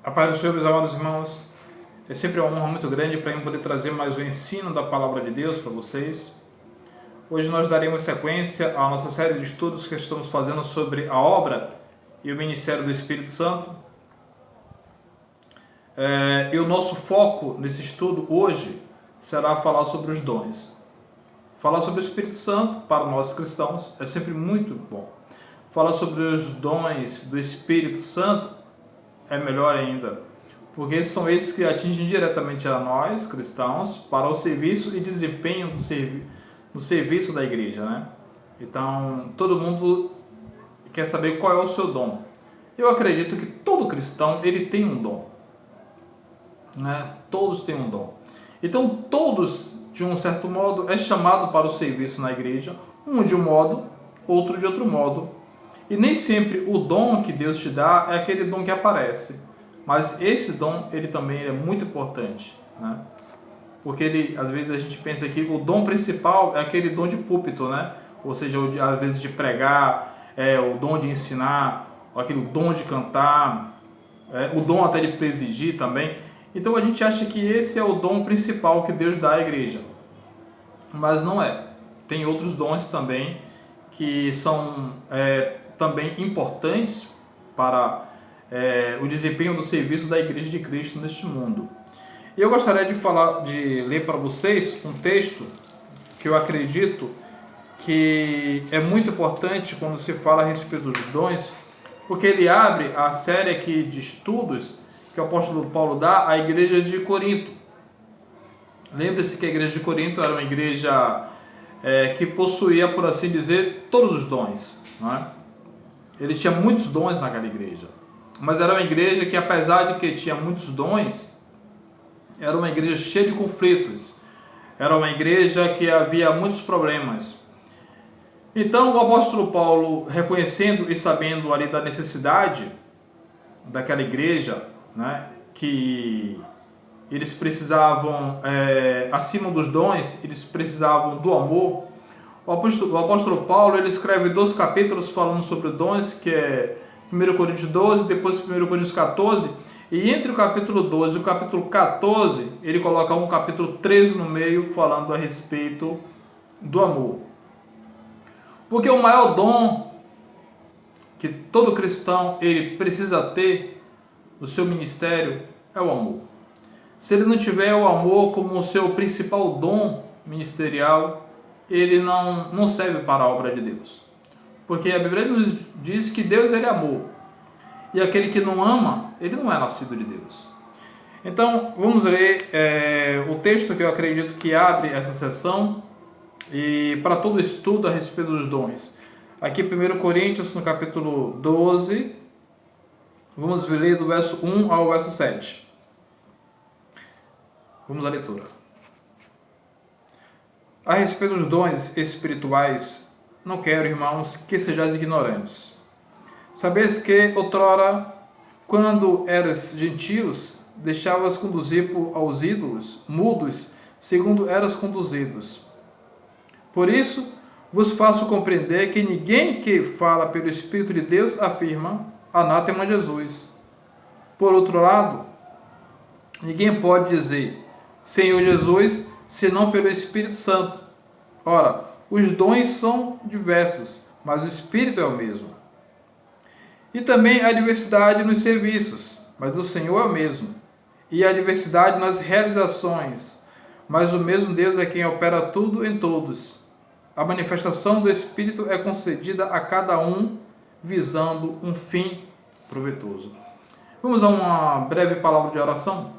A paz do Senhor, meus amados irmãos, é sempre uma honra muito grande para mim poder trazer mais um ensino da Palavra de Deus para vocês. Hoje nós daremos sequência à nossa série de estudos que estamos fazendo sobre a obra e o ministério do Espírito Santo. E o nosso foco nesse estudo hoje será falar sobre os dons. Falar sobre o Espírito Santo para nós cristãos é sempre muito bom. Falar sobre os dons do Espírito Santo é melhor ainda, porque são esses que atingem diretamente a nós, cristãos, para o serviço e desempenho do serviço da igreja, né? Então, todo mundo quer saber qual é o seu dom. Eu acredito que todo cristão, ele tem um dom, né? Todos têm um dom. Então, todos, de um certo modo, é chamado para o serviço na igreja, um de um modo, outro de outro modo. E nem sempre o dom que Deus te dá é aquele dom que aparece. Mas esse dom, ele também é muito importante, né? Porque às vezes a gente pensa que o dom principal é aquele dom de púlpito, né? Ou seja, às vezes de pregar, o dom de ensinar, aquele dom de cantar, o dom até de presidir também. Então a gente acha que esse é o dom principal que Deus dá à igreja. Mas não é. Tem outros dons também que são também importantes para o desempenho do serviço da Igreja de Cristo neste mundo. E eu gostaria de ler para vocês um texto que eu acredito que é muito importante quando se fala a respeito dos dons, porque ele abre a série aqui de estudos que o apóstolo Paulo dá à Igreja de Corinto. Lembre-se que a Igreja de Corinto era uma igreja que possuía, por assim dizer, todos os dons, não é? Ele tinha muitos dons naquela igreja, mas era uma igreja que, apesar de que tinha muitos dons, era uma igreja cheia de conflitos, era uma igreja que havia muitos problemas. Então o apóstolo Paulo, reconhecendo e sabendo ali da necessidade daquela igreja, né, que eles precisavam, acima dos dons, eles precisavam do amor. O apóstolo Paulo, ele escreve 2 capítulos falando sobre dons, que é 1 Coríntios 12, depois 1 Coríntios 14, e entre o capítulo 12 e o capítulo 14, ele coloca um capítulo 13 no meio, falando a respeito do amor. Porque o maior dom que todo cristão ele precisa ter no seu ministério é o amor. Se ele não tiver o amor como o seu principal dom ministerial, ele não serve para a obra de Deus. Porque a Bíblia nos diz que Deus ele é amor. E aquele que não ama, ele não é nascido de Deus. Então, vamos ler o texto que eu acredito que abre essa sessão e para todo estudo a respeito dos dons. Aqui 1 Coríntios, no capítulo 12, vamos ler do verso 1 ao verso 7. Vamos à leitura. A respeito dos dons espirituais, não quero, irmãos, que sejais ignorantes. Sabeis que, outrora, quando eras gentios, deixavas conduzir aos ídolos, mudos, segundo eras conduzidos. Por isso, vos faço compreender que ninguém que fala pelo Espírito de Deus afirma anátema Jesus. Por outro lado, ninguém pode dizer Senhor Jesus, senão pelo Espírito Santo. Ora, os dons são diversos, mas o Espírito é o mesmo. E também há diversidade nos serviços, mas o Senhor é o mesmo. E há diversidade nas realizações, mas o mesmo Deus é quem opera tudo em todos. A manifestação do Espírito é concedida a cada um, visando um fim proveitoso. Vamos a uma breve palavra de oração?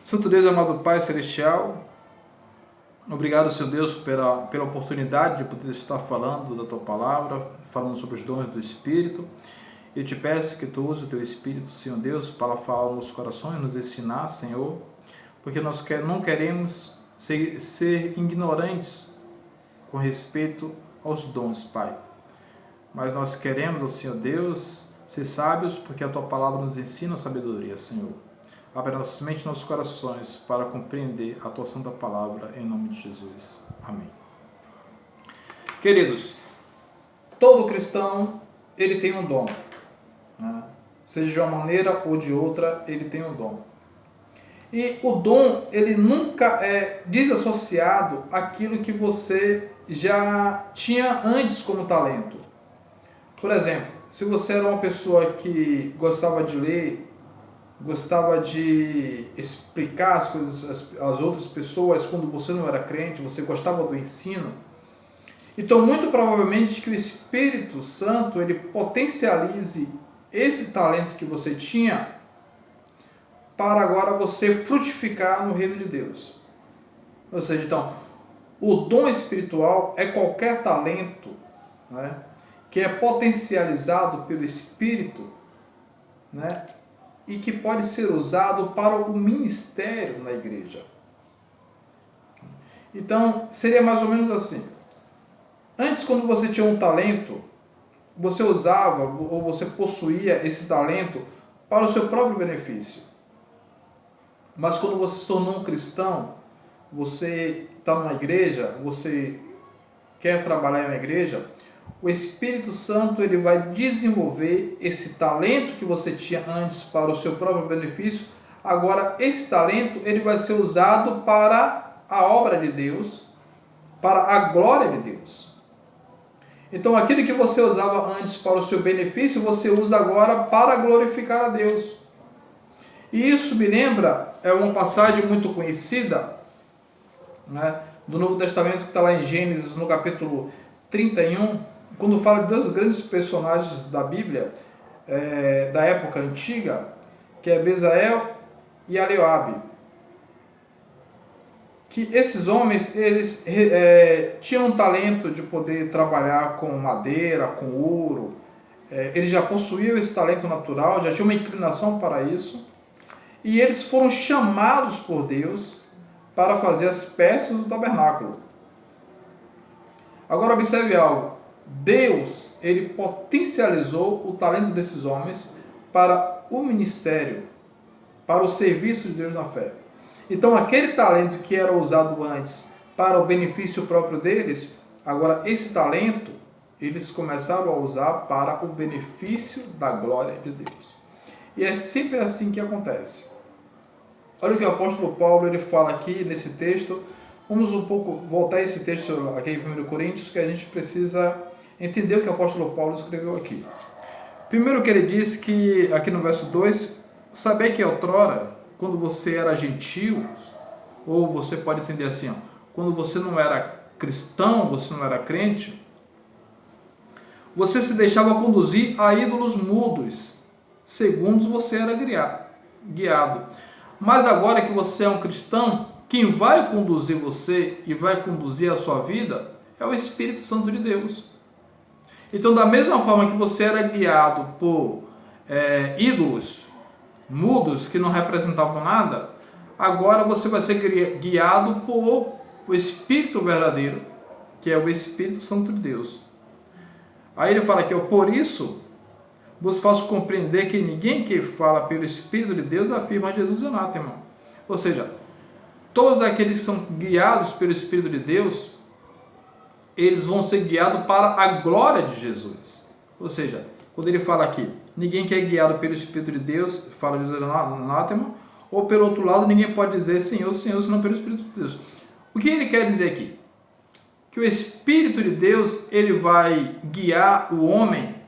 Santo Deus, amado Pai Celestial, obrigado, Senhor Deus, pela oportunidade de poder estar falando da Tua Palavra, falando sobre os dons do Espírito. Eu te peço que Tu use o Teu Espírito, Senhor Deus, para falar nos corações, nos ensinar, Senhor, porque nós não queremos ser ignorantes com respeito aos dons, Pai. Mas nós queremos, Senhor Deus, ser sábios, porque a Tua Palavra nos ensina a sabedoria, Senhor. Abre nossa mente e nossos corações para compreender a Tua Santa Palavra, em nome de Jesus. Amém. Queridos, todo cristão, ele tem um dom, né? Seja de uma maneira ou de outra, ele tem um dom. E o dom, ele nunca é desassociado àquilo que você já tinha antes como talento. Por exemplo, se você era uma pessoa que gostava de ler, gostava de explicar as coisas às outras pessoas quando você não era crente, você gostava do ensino, então muito provavelmente que o Espírito Santo ele potencialize esse talento que você tinha para agora você frutificar no reino de Deus. Ou seja, então, o dom espiritual é qualquer talento, né, que é potencializado pelo Espírito, né, e que pode ser usado para o ministério na igreja. Então, seria mais ou menos assim. Antes, quando você tinha um talento, você usava ou você possuía esse talento para o seu próprio benefício. Mas quando você se tornou um cristão, você está numa igreja, você quer trabalhar na igreja, o Espírito Santo ele vai desenvolver esse talento que você tinha antes para o seu próprio benefício. Agora, esse talento ele vai ser usado para a obra de Deus, para a glória de Deus. Então, aquilo que você usava antes para o seu benefício, você usa agora para glorificar a Deus. E isso me lembra, é uma passagem muito conhecida, né, do Novo Testamento, que está lá em Gênesis, no capítulo 31, quando fala de dois grandes personagens da Bíblia, da época antiga, que é Bezael e Aioabe. Que esses homens, eles tinham um talento de poder trabalhar com madeira, com ouro, eles já possuíam esse talento natural, já tinham uma inclinação para isso, e eles foram chamados por Deus para fazer as peças do tabernáculo. Agora observe algo, Deus, ele potencializou o talento desses homens para o ministério, para o serviço de Deus na fé. Então, aquele talento que era usado antes para o benefício próprio deles, agora esse talento, eles começaram a usar para o benefício da glória de Deus. E é sempre assim que acontece. Olha o que o apóstolo Paulo ele fala aqui nesse texto. Vamos um pouco voltar a esse texto aqui em 1 Coríntios, que a gente precisa entender o que o apóstolo Paulo escreveu aqui. Primeiro que ele diz que, aqui no verso 2, saber que outrora, quando você era gentil, ou você pode entender assim, ó, quando você não era cristão, você não era crente, você se deixava conduzir a ídolos mudos, segundo você era guiado. Mas agora que você é um cristão, quem vai conduzir você e vai conduzir a sua vida é o Espírito Santo de Deus. Então, da mesma forma que você era guiado por ídolos mudos que não representavam nada, agora você vai ser guiado por o Espírito verdadeiro, que é o Espírito Santo de Deus. Aí ele fala aqui, por isso vos faço compreender que ninguém que fala pelo Espírito de Deus afirma Jesus anátema. Ou seja, todos aqueles que são guiados pelo Espírito de Deus, eles vão ser guiados para a glória de Jesus. Ou seja, quando ele fala aqui, ninguém que é guiado pelo Espírito de Deus fala Jesus anátema, ou pelo outro lado, ninguém pode dizer Senhor, Senhor, senão pelo Espírito de Deus. O que ele quer dizer aqui? Que o Espírito de Deus, ele vai guiar o homem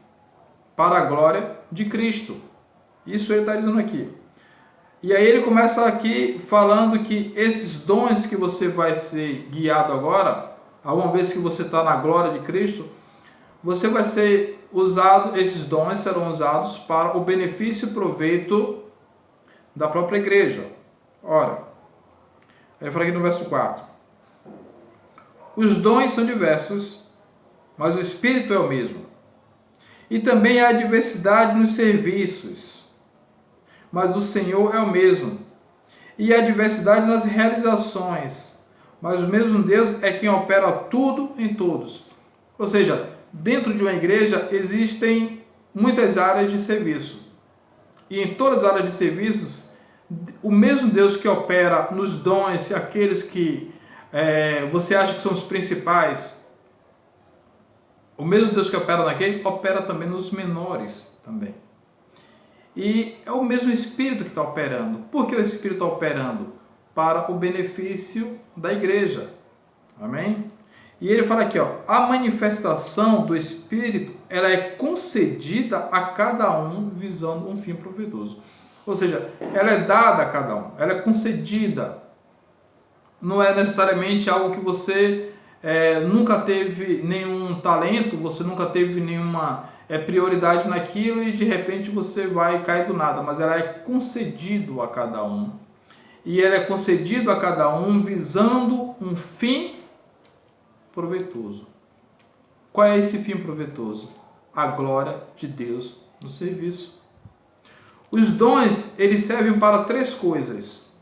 para a glória de Cristo. Isso ele está dizendo aqui. E aí ele começa aqui falando que esses dons que você vai ser guiado agora, uma vez que você está na glória de Cristo, você vai ser usado, esses dons serão usados para o benefício e proveito da própria igreja. Ora, ele fala aqui no verso 4. Os dons são diversos, mas o Espírito é o mesmo. E também há diversidade nos serviços, mas o Senhor é o mesmo. E há diversidade nas realizações, mas o mesmo Deus é quem opera tudo em todos. Ou seja, dentro de uma igreja existem muitas áreas de serviço. E em todas as áreas de serviços, o mesmo Deus que opera nos dons, aqueles que você acha que são os principais, o mesmo Deus que opera naquele, opera também nos menores também. E é o mesmo Espírito que está operando. Por que o Espírito está operando? Para o benefício da igreja. Amém? E ele fala aqui, ó, a manifestação do Espírito, ela é concedida a cada um visando um fim proveitoso. Ou seja, ela é dada a cada um, ela é concedida. Não é necessariamente algo que você nunca teve nenhum talento, você nunca teve nenhuma prioridade naquilo e de repente você vai cair do nada, mas ela é concedido a cada um. E ela é concedido a cada um visando um fim proveitoso. Qual é esse fim proveitoso? A glória de Deus no serviço. Os dons, eles servem para 3 coisas.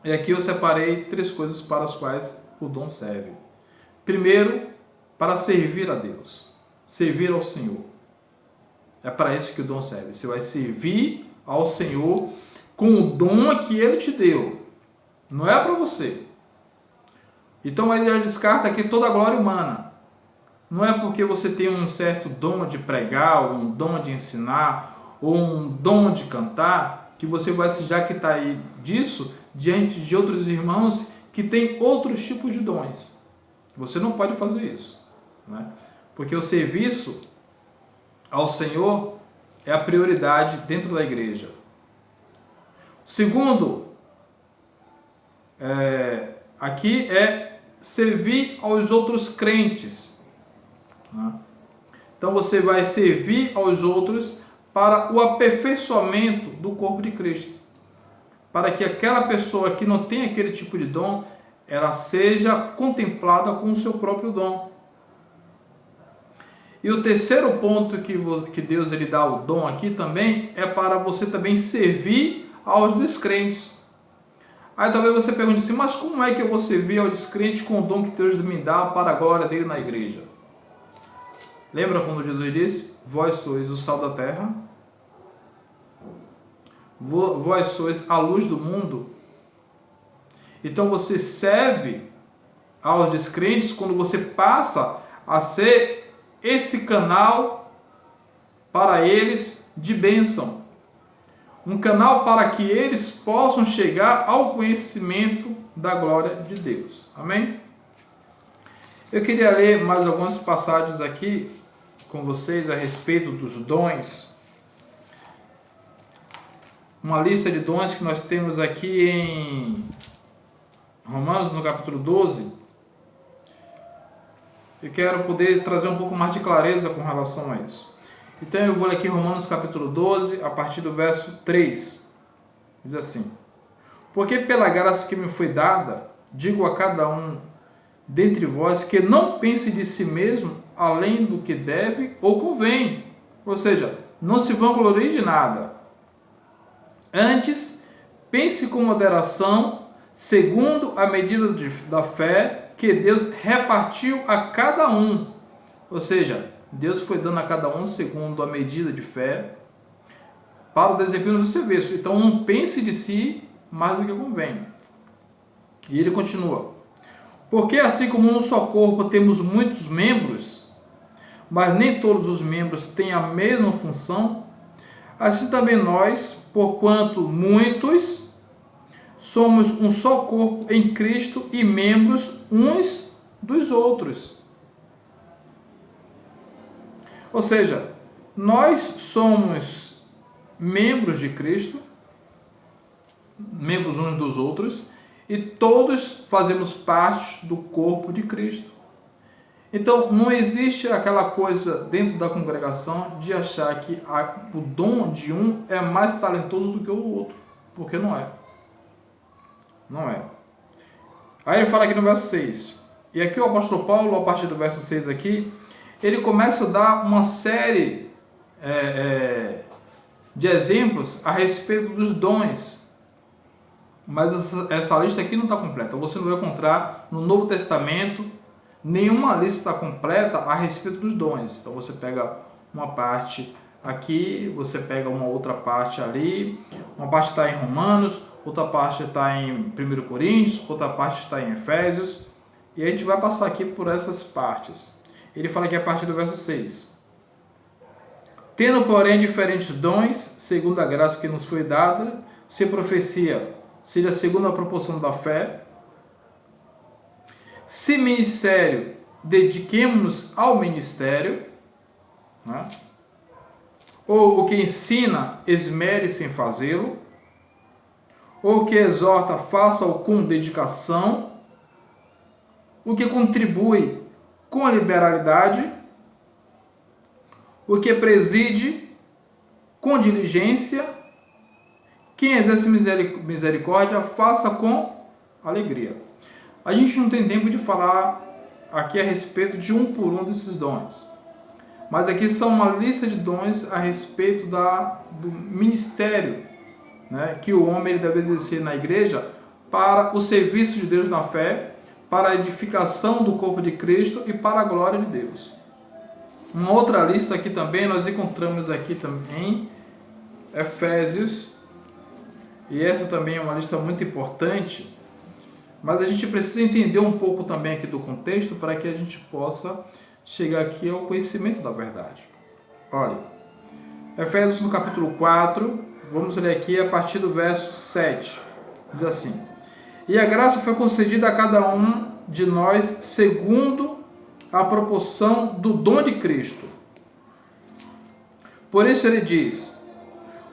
E aqui eu separei 3 coisas para as quais o dom serve. Primeiro, para servir a Deus. Servir ao Senhor. É para isso que o dom serve. Você vai servir ao Senhor com o dom que Ele te deu. Não é para você. Então ele já descarta aqui toda a glória humana. Não é porque você tem um certo dom de pregar, ou um dom de ensinar, ou um dom de cantar, que você vai se jactar disso diante de outros irmãos que têm outros tipos de dons. Você não pode fazer isso, né? Porque o serviço ao Senhor é a prioridade dentro da igreja. Segundo, aqui é servir aos outros crentes. Então você vai servir aos outros para o aperfeiçoamento do corpo de Cristo. Para que aquela pessoa que não tem aquele tipo de dom, ela seja contemplada com o seu próprio dom. E o terceiro ponto que Deus ele dá o dom aqui também é para você também servir aos descrentes. Aí talvez você pergunte assim, mas como é que eu vou servir ao descrente com o dom que Deus me dá para a glória dele na igreja? Lembra quando Jesus disse, vós sois o sal da terra? Vós sois a luz do mundo? Então você serve aos descrentes quando você passa a ser esse canal para eles de bênção. Um canal para que eles possam chegar ao conhecimento da glória de Deus. Amém? Eu queria ler mais algumas passagens aqui com vocês a respeito dos dons. Uma lista de dons que nós temos aqui em Romanos, no capítulo 12. Eu quero poder trazer um pouco mais de clareza com relação a isso. Então eu vou ler aqui Romanos capítulo 12, a partir do verso 3. Diz assim: porque pela graça que me foi dada, digo a cada um dentre vós que não pense de si mesmo além do que deve ou convém. Ou seja, não se vanglorie de nada. Antes, pense com moderação, segundo a medida da fé que Deus repartiu a cada um. Ou seja, Deus foi dando a cada um segundo a medida de fé para o desempenho do serviço. Então não pense de si mais do que convém. E ele continua: porque assim como num só corpo temos muitos membros, mas nem todos os membros têm a mesma função, assim também nós, porquanto muitos, somos um só corpo em Cristo e membros uns dos outros. Ou seja, nós somos membros de Cristo, membros uns dos outros, e todos fazemos parte do corpo de Cristo. Então, não existe aquela coisa dentro da congregação de achar que o dom de um é mais talentoso do que o outro, porque não é. Não é. Aí ele fala aqui no verso 6. E aqui o apóstolo Paulo, a partir do verso 6 aqui, ele começa a dar uma série de exemplos a respeito dos dons. Mas essa lista aqui não está completa. Você não vai encontrar no Novo Testamento nenhuma lista completa a respeito dos dons. Então você pega uma parte aqui, você pega uma outra parte ali, uma parte está em Romanos, outra parte está em 1 Coríntios, outra parte está em Efésios, e a gente vai passar aqui por essas partes. Ele fala aqui a partir do verso 6. Tendo, porém, diferentes dons, segundo a graça que nos foi dada, se profecia, seja segundo a proporção da fé. Se ministério, dediquemo-nos ao ministério, né? Ou o que ensina, esmere-se em fazê-lo. Ou o que exorta, faça-o com dedicação. O que contribui com liberalidade. O que preside com diligência. Quem é dessa misericórdia, faça com alegria. A gente não tem tempo de falar aqui a respeito de um por um desses dons. Mas aqui são uma lista de dons a respeito do ministério, né, que o homem ele deve exercer na igreja para o serviço de Deus na fé, para a edificação do corpo de Cristo e para a glória de Deus. Uma outra lista aqui também, nós encontramos aqui também Efésios, e essa também é uma lista muito importante, mas a gente precisa entender um pouco também aqui do contexto para que a gente possa chegar aqui ao conhecimento da verdade. Olha, Efésios no capítulo 4, vamos ler aqui a partir do verso 7. Diz assim: E a graça foi concedida a cada um de nós segundo a proporção do dom de Cristo. Por isso ele diz: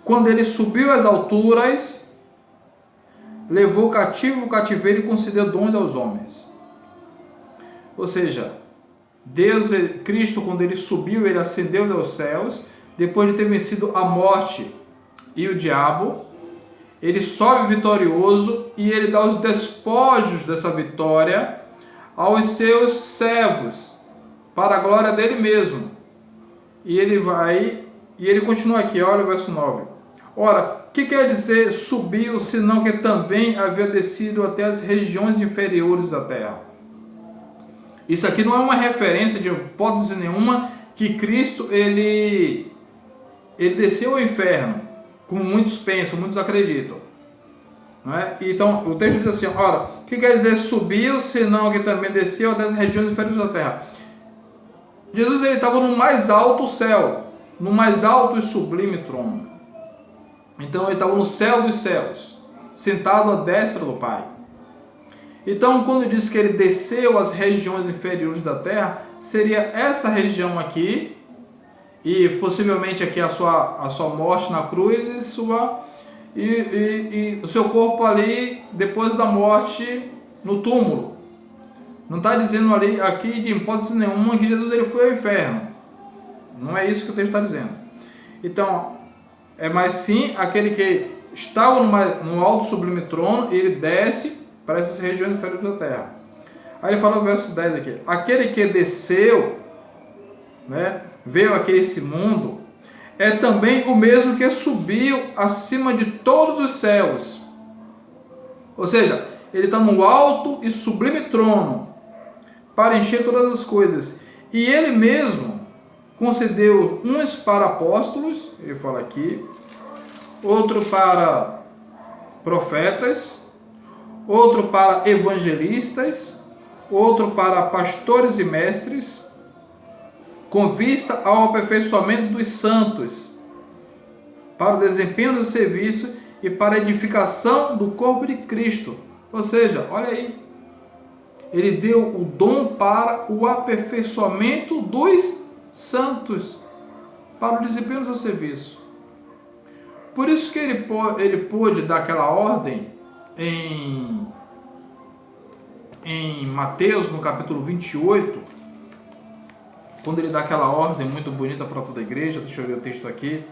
quando ele subiu às alturas, levou cativo o cativeiro e concedeu dons aos homens. Ou seja, Deus, Cristo, quando ele subiu, ele ascendeu aos céus, depois de ter vencido a morte e o diabo, ele sobe vitorioso e ele dá os despojos dessa vitória aos seus servos, para a glória dele mesmo. E ele vai, e ele continua aqui, olha o verso 9. Ora, o que quer dizer subiu, senão que também havia descido até as regiões inferiores da terra? Isso aqui não é uma referência de hipótese nenhuma que Cristo ele desceu ao inferno, como muitos pensam, muitos acreditam. Não é? Então o texto diz assim: ora, o que quer dizer subiu, senão que também desceu até as regiões inferiores da terra? Jesus ele estava no mais alto céu, no mais alto e sublime trono. Então ele estava no céu dos céus, sentado à destra do Pai. Então, quando diz que ele desceu às regiões inferiores da terra, seria essa região aqui, e possivelmente aqui a sua morte na cruz e o seu corpo ali depois da morte no túmulo. Não está dizendo ali aqui de hipótese nenhuma que Jesus ele foi ao inferno. Não é isso que o texto está dizendo. Então, mas sim aquele que estava no alto sublime trono, ele desce para essas regiões inferiores da terra. Aí ele fala no verso 10 aqui: aquele que desceu, né, veio aqui a esse mundo, é também o mesmo que subiu acima de todos os céus. Ou seja, ele está no alto e sublime trono para encher todas as coisas. E ele mesmo concedeu uns para apóstolos, ele fala aqui, outro para profetas, outro para evangelistas, outro para pastores e mestres, com vista ao aperfeiçoamento dos santos, para o desempenho do serviço e para a edificação do corpo de Cristo. Ou seja, olha aí, ele deu o dom para o aperfeiçoamento dos santos, para o desempenho do seu serviço. Por isso que ele pôde dar aquela ordem em Mateus, no capítulo 28, quando ele dá aquela ordem muito bonita para toda a igreja. Deixa eu ver o texto aqui: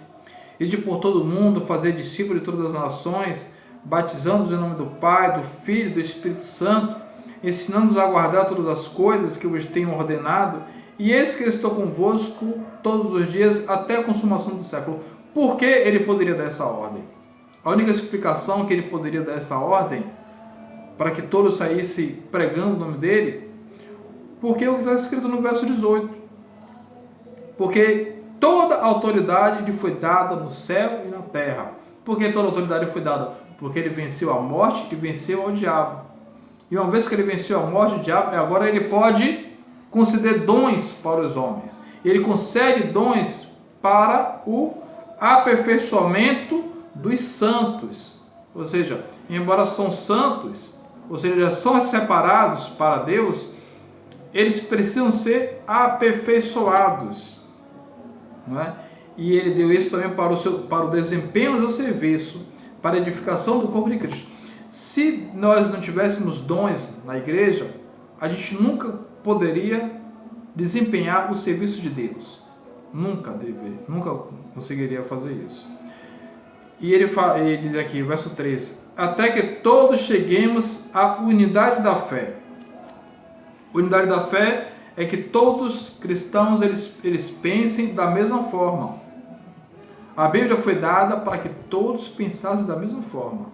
e de por todo mundo fazer discípulos de todas as nações, batizando-os em nome do Pai, do Filho e do Espírito Santo, ensinando-os a guardar todas as coisas que eu vos tenho ordenado, e eis que eu estou convosco todos os dias até a consumação do século. Por que ele poderia dar essa ordem? A única explicação que ele poderia dar essa ordem, para que todos saíssem pregando o nome dele, porque o que está escrito no verso 18: porque toda a autoridade lhe foi dada no céu e na terra. Por que toda a autoridade lhe foi dada? Porque ele venceu a morte e venceu ao diabo. E uma vez que ele venceu a morte e o diabo, agora ele pode conceder dons para os homens. Ele concede dons para o aperfeiçoamento dos santos. Ou seja, embora são santos, ou seja, são separados para Deus, eles precisam ser aperfeiçoados, não é? E ele deu isso também para o desempenho do serviço, para a edificação do corpo de Cristo. Se nós não tivéssemos dons na igreja, a gente nunca poderia desempenhar o serviço de Deus. Nunca conseguiria fazer isso. E ele diz aqui, verso 13: até que todos cheguemos à unidade da fé. Unidade da fé é que todos cristãos eles pensem da mesma forma. A Bíblia foi dada para que todos pensassem da mesma forma.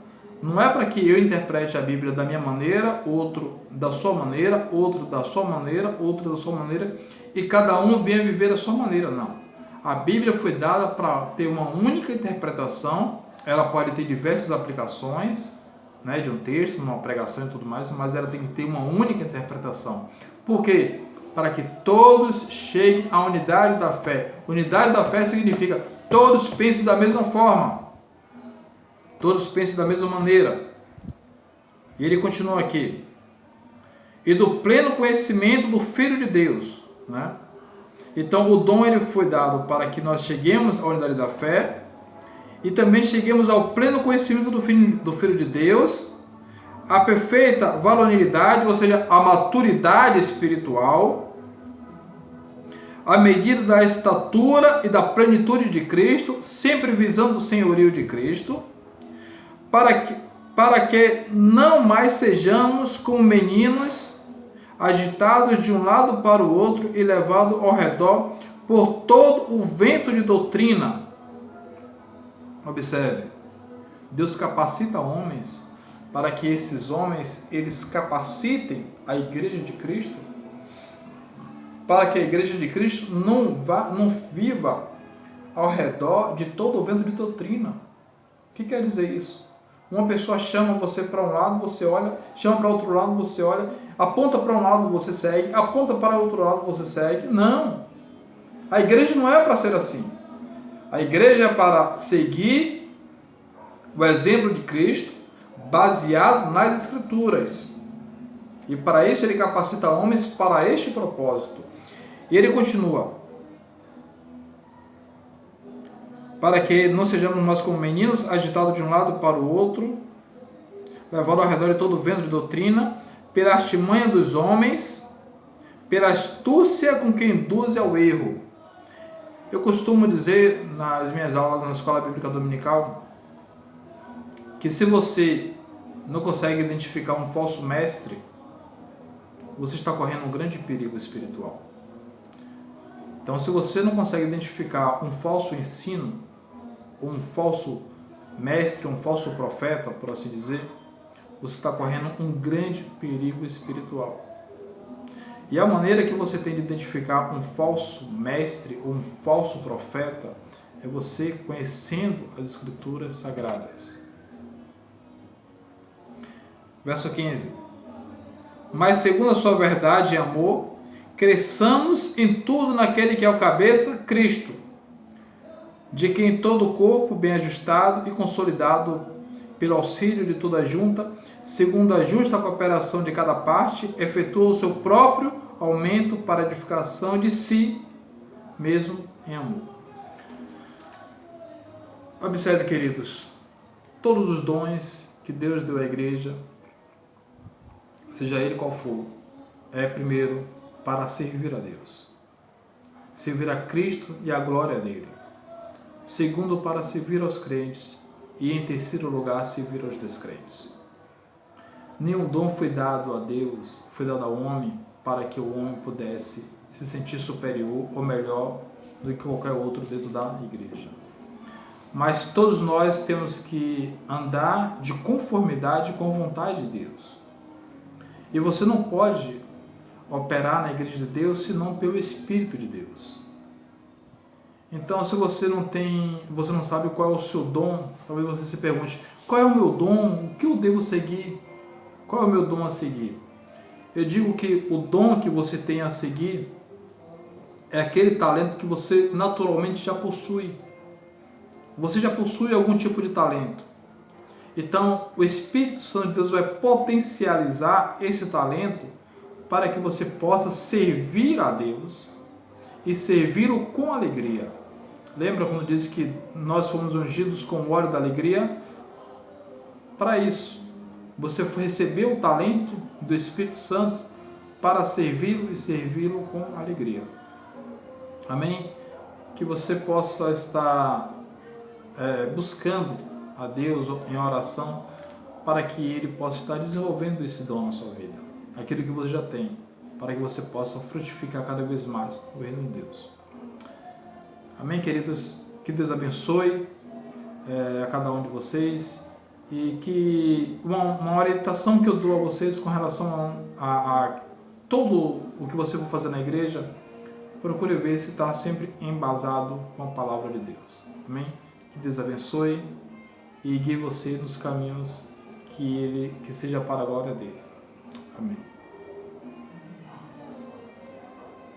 Não é para que eu interprete a Bíblia da minha maneira, outro da sua maneira, outro da sua maneira, outro da sua maneira, e cada um venha viver da sua maneira, não. A Bíblia foi dada para ter uma única interpretação. Ela pode ter diversas aplicações, né, de um texto, uma pregação e tudo mais, mas ela tem que ter uma única interpretação. Por quê? Para que todos cheguem à unidade da fé. Unidade da fé significa todos pensem da mesma forma, todos pensem da mesma maneira. E ele continua aqui: e do pleno conhecimento do Filho de Deus, né? Então o dom ele foi dado para que nós cheguemos à unidade da fé e também cheguemos ao pleno conhecimento do Filho de Deus, a perfeita varonilidade, ou seja, a maturidade espiritual, à medida da estatura e da plenitude de Cristo, sempre visando o senhorio de Cristo, para que não mais sejamos como meninos, agitados de um lado para o outro e levados ao redor por todo o vento de doutrina. Observe, Deus capacita homens para que esses homens eles capacitem a igreja de Cristo, para que a igreja de Cristo não viva ao redor de todo o vento de doutrina. O que quer dizer isso? Uma pessoa chama você para um lado, você olha, chama para outro lado, você olha, aponta para um lado, você segue, aponta para o outro lado, você segue. Não! A igreja não é para ser assim. A igreja é para seguir o exemplo de Cristo, baseado nas Escrituras. E para isso ele capacita homens para este propósito. E ele continua: para que não sejamos mais como meninos, agitados de um lado para o outro, levados ao redor de todo o vento de doutrina, pela artimanha dos homens, pela astúcia com que induz ao erro. Eu costumo dizer nas minhas aulas na Escola Bíblica Dominical que se você não consegue identificar um falso mestre, você está correndo um grande perigo espiritual. Então, se você não consegue identificar um falso ensino, um falso mestre, um falso profeta, por assim dizer, você está correndo um grande perigo espiritual. E a maneira que você tem de identificar um falso mestre ou um falso profeta é você conhecendo as Escrituras Sagradas. Verso 15: mas segundo a sua verdade e amor, cresçamos em tudo naquele que é o cabeça, Cristo, de quem todo o corpo, bem ajustado e consolidado pelo auxílio de toda a junta, segundo a justa cooperação de cada parte, efetua o seu próprio aumento para a edificação de si mesmo em amor. Observe, queridos, todos os dons que Deus deu à igreja, seja ele qual for, é primeiro para servir a Deus, servir a Cristo e a glória dele. Segundo, para servir aos crentes, e em terceiro lugar, servir aos descrentes. Nenhum dom foi dado a Deus, foi dado ao homem, para que o homem pudesse se sentir superior ou melhor do que qualquer outro dentro da igreja. Mas todos nós temos que andar de conformidade com a vontade de Deus. E você não pode operar na igreja de Deus senão pelo Espírito de Deus. Então, se você não sabe qual é o seu dom, talvez você se pergunte: qual é o meu dom? O que eu devo seguir? Qual é o meu dom a seguir? Eu digo que o dom que você tem a seguir é aquele talento que você naturalmente já possui. Você já possui algum tipo de talento. Então, o Espírito Santo de Deus vai potencializar esse talento para que você possa servir a Deus e servi-lo com alegria. Lembra quando diz que nós fomos ungidos com o óleo da alegria? Para isso, você recebeu o talento do Espírito Santo para servi-lo e servi-lo com alegria. Amém? Que você possa estar buscando a Deus em oração para que Ele possa estar desenvolvendo esse dom na sua vida. Aquilo que você já tem, para que você possa frutificar cada vez mais o reino de Deus. Amém, queridos? Que Deus abençoe a cada um de vocês e que uma orientação que eu dou a vocês com relação a todo o que você for fazer na igreja, procure ver se está sempre embasado com a palavra de Deus. Amém? Que Deus abençoe e guie você nos caminhos que seja para a glória dele. Amém.